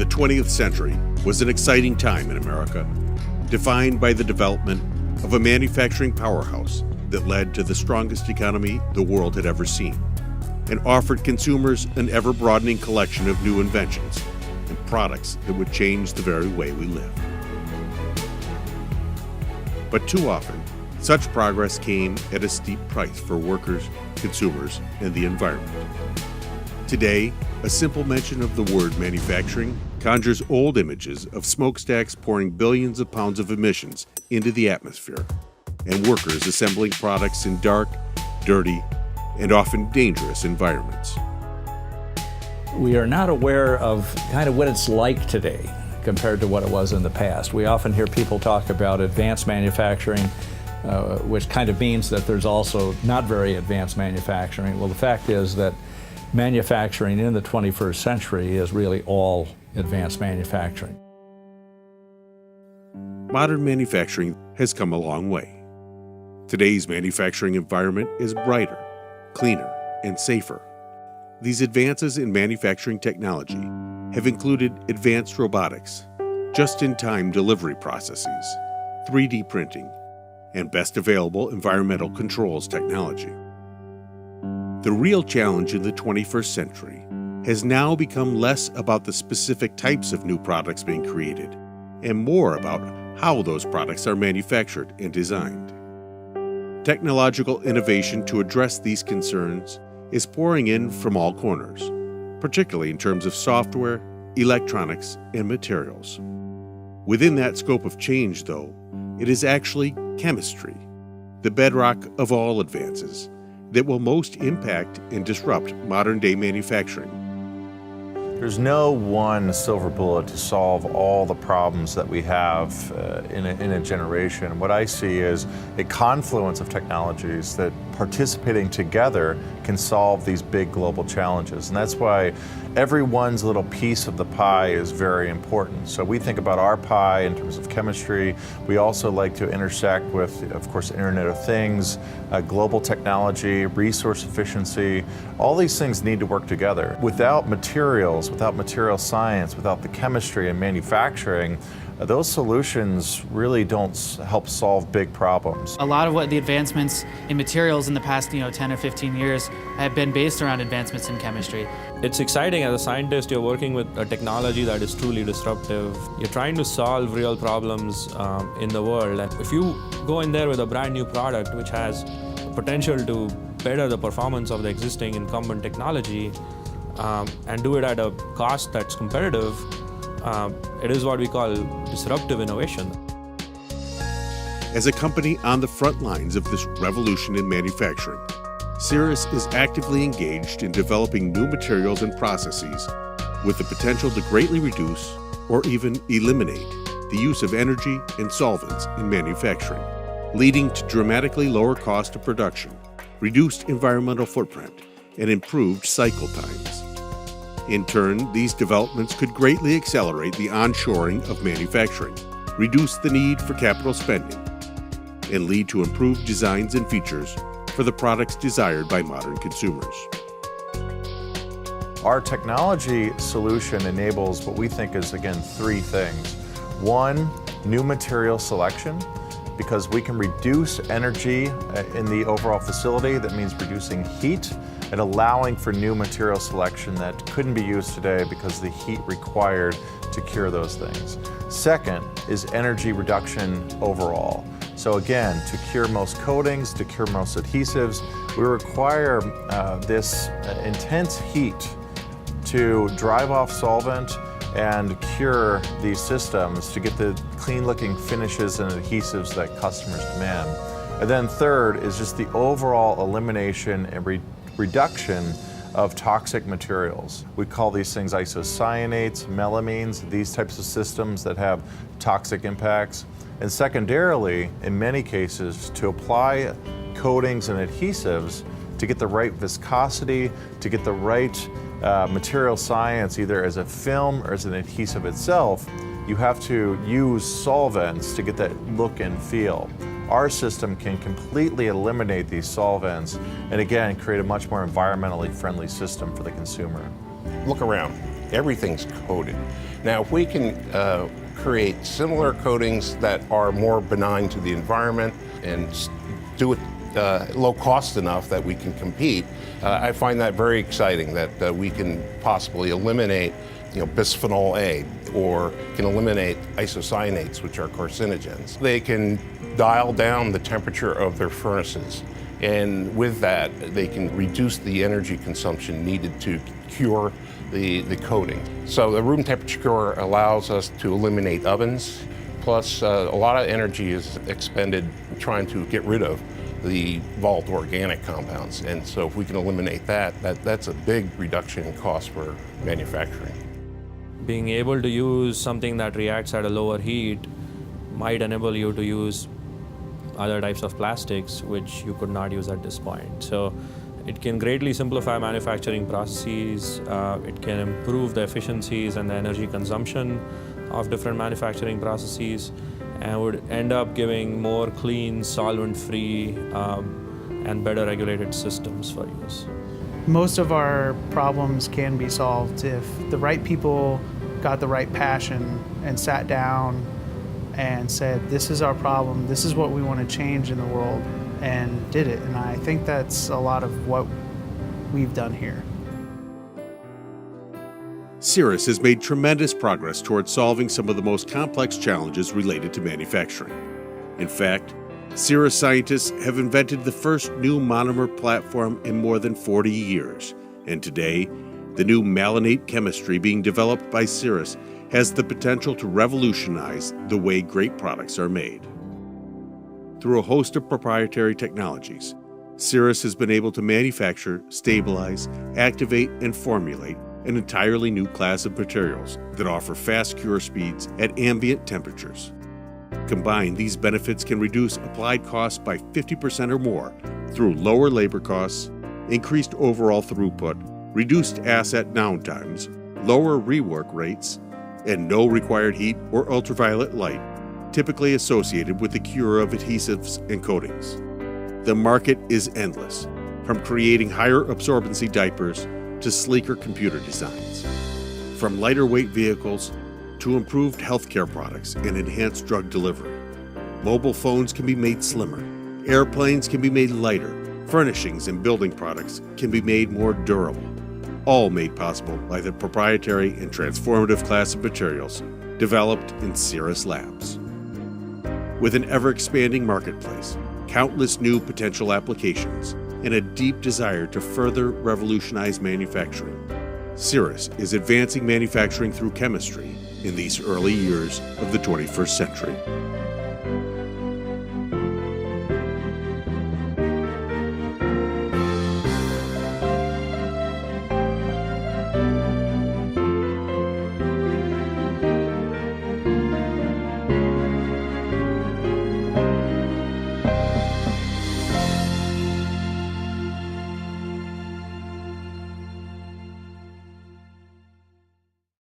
The 20th century was an exciting time in America, defined by the development of a manufacturing powerhouse that led to the strongest economy the world had ever seen, and offered consumers an ever-broadening collection of new inventions and products that would change the very way we live. But too often, such progress came at a steep price for workers, consumers, and the environment. Today, a simple mention of the word manufacturing conjures old images of smokestacks pouring billions of pounds of emissions into the atmosphere, and workers assembling products in dark, dirty, and often dangerous environments. We are not aware of kind of what it's like today compared to what it was in the past. We often hear people talk about advanced manufacturing, which kind of means that there's also not very advanced manufacturing. Well, the fact is that manufacturing in the 21st century is really all advanced manufacturing. Modern manufacturing has come a long way. Today's manufacturing environment is brighter, cleaner, and safer. These advances in manufacturing technology have included advanced robotics, just-in-time delivery processes, 3D printing, and best available environmental controls technology. The real challenge in the 21st century has now become less about the specific types of new products being created and more about how those products are manufactured and designed. Technological innovation to address these concerns is pouring in from all corners, particularly in terms of software, electronics, and materials. Within that scope of change, though, it is actually chemistry, the bedrock of all advances, that will most impact and disrupt modern-day manufacturing. There's no one silver bullet to solve all the problems that we have in a generation. What I see is a confluence of technologies that participating together can solve these big global challenges. And that's why everyone's little piece of the pie is very important. So we think about our pie in terms of chemistry. We also like to intersect with, of course, Internet of Things, global technology, resource efficiency. All these things need to work together. Without materials, without material science, without the chemistry and manufacturing, those solutions really don't help solve big problems. A lot of what the advancements in materials in the past 10 or 15 years have been based around advancements in chemistry. It's exciting as a scientist. You're working with a technology that is truly disruptive. You're trying to solve real problems in the world. And if you go in there with a brand new product which has potential to better the performance of the existing incumbent technology and do it at a cost that's competitive, it is what we call disruptive innovation. As a company on the front lines of this revolution in manufacturing, Sirrus is actively engaged in developing new materials and processes with the potential to greatly reduce or even eliminate the use of energy and solvents in manufacturing, leading to dramatically lower cost of production, reduced environmental footprint, and improved cycle times. In turn, these developments could greatly accelerate the onshoring of manufacturing, reduce the need for capital spending, and lead to improved designs and features for the products desired by modern consumers. Our technology solution enables what we think is, again, three things. One, new material selection, because we can reduce energy in the overall facility. That means reducing heat and allowing for new material selection that couldn't be used today because of the heat required to cure those things. Second is energy reduction overall. So again, to cure most coatings, to cure most adhesives, we require this intense heat to drive off solvent and cure these systems to get the clean-looking finishes and adhesives that customers demand. And then third is just the overall elimination and reduction of toxic materials. We call these things isocyanates, melamines, these types of systems that have toxic impacts. And secondarily, in many cases, to apply coatings and adhesives to get the right viscosity, to get the right material science, either as a film or as an adhesive itself, you have to use solvents to get that look and feel. Our system can completely eliminate these solvents and again, create a much more environmentally friendly system for the consumer. Look around, everything's coated. Now, if we can create similar coatings that are more benign to the environment and do it low cost enough that we can compete, I find that very exciting that we can possibly eliminate bisphenol A, or can eliminate isocyanates, which are carcinogens. They can dial down the temperature of their furnaces, and with that, they can reduce the energy consumption needed to cure the coating. So the room temperature cure allows us to eliminate ovens, plus a lot of energy is expended trying to get rid of the volatile organic compounds. And so if we can eliminate that's a big reduction in cost for manufacturing. Being able to use something that reacts at a lower heat might enable you to use other types of plastics which you could not use at this point. So it can greatly simplify manufacturing processes, it can improve the efficiencies and the energy consumption of different manufacturing processes, and would end up giving more clean, solvent-free, and better regulated systems for use. Most of our problems can be solved if the right people got the right passion and sat down and said, this is our problem, this is what we want to change in the world, and did it. And I think that's a lot of what we've done here. Sirrus has made tremendous progress towards solving some of the most complex challenges related to manufacturing. In fact, Sirrus scientists have invented the first new monomer platform in more than 40 years, and today, the new malinate chemistry being developed by Sirrus has the potential to revolutionize the way great products are made. Through a host of proprietary technologies, Sirrus has been able to manufacture, stabilize, activate, and formulate an entirely new class of materials that offer fast cure speeds at ambient temperatures. Combined, these benefits can reduce applied costs by 50% or more through lower labor costs, increased overall throughput, reduced asset downtimes, lower rework rates, and no required heat or ultraviolet light typically associated with the cure of adhesives and coatings. The market is endless, from creating higher absorbency diapers to sleeker computer designs. From lighter weight vehicles to improved healthcare products and enhanced drug delivery. Mobile phones can be made slimmer, airplanes can be made lighter, furnishings and building products can be made more durable, all made possible by the proprietary and transformative class of materials developed in Sirrus Labs. With an ever-expanding marketplace, countless new potential applications, and a deep desire to further revolutionize manufacturing, Sirrus is advancing manufacturing through chemistry in these early years of the 21st century.